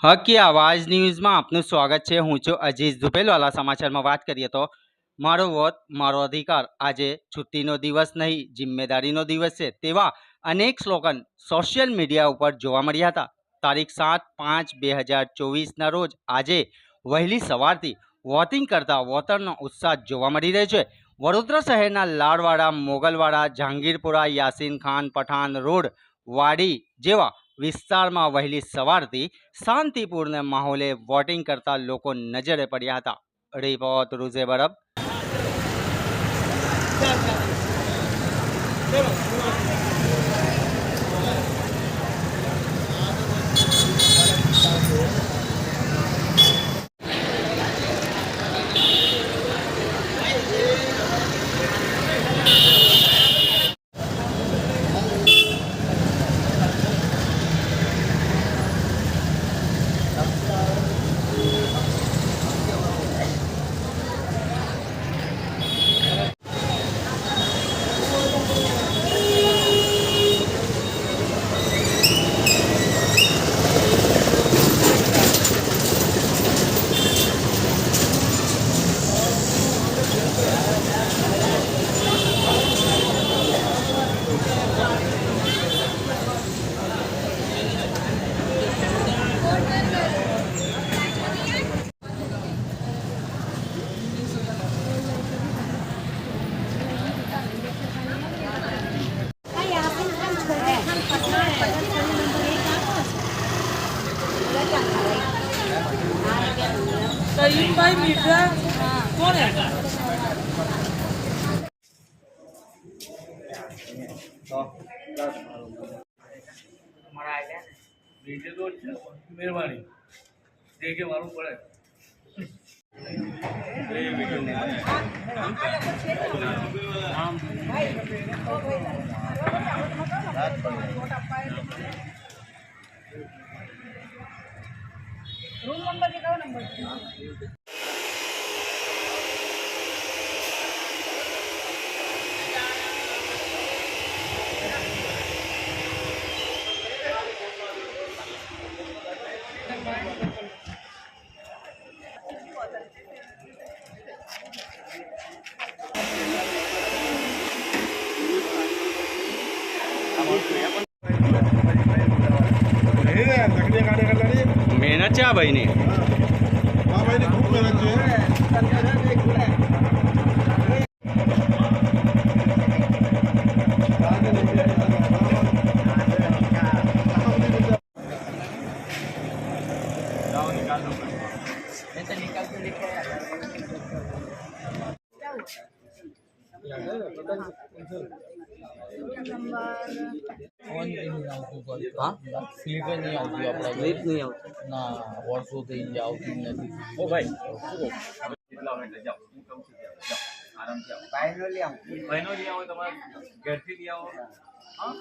હક की आवाज न्यूज़માં આપનું સ્વાગત છે। હું છું અજીઝ ઝુપેલવાલા। સમાચારમાં વાત કરીએ તો મારો વોટ મારો અધિકાર આજે છુટ્ટીનો દિવસ નહીં જિમ્મેદારીનો દિવસ છે તેવા અનેક સ્લોગન સોશિયલ મીડિયા ઉપર જોવા મળ્યા હતા। તારીખ 7/5/2024ના રોજ આજે વહેલી સવારથી વોટિંગ કરતા વોટરનો ઉત્સાહ જોવા મળી રહ્યો છે। વડોદરા શહેરના લાડવાડા, મોગલવાડા, જહાંગીરપુરા, યાસીન ખાન પઠાણ રોડ, વાડી જેવા વિસ્તારમાં વહેલી સવારથી શાંતિપૂર્ણ માહોલે વોટિંગ કરતા લોકો નજરે પડ્યા હતા। રિપોર્ટ રૂઝે બરબ। भाई मीठा कौन है? मेहरबानी देखे मालूम पड़े। रूम नंबर लिखाओ नंबर। મહેનત છે આ ભાઈની। खूप मेहनत છે। स्लीप नहीं आती अपना स्लीप नहीं आती ना वर्षो થઈ ગયા આવતી નથી। ઓ ભાઈ આરામથી આવો ફાઇનલી આવો તમારા ઘરથી લઈ આવો। હા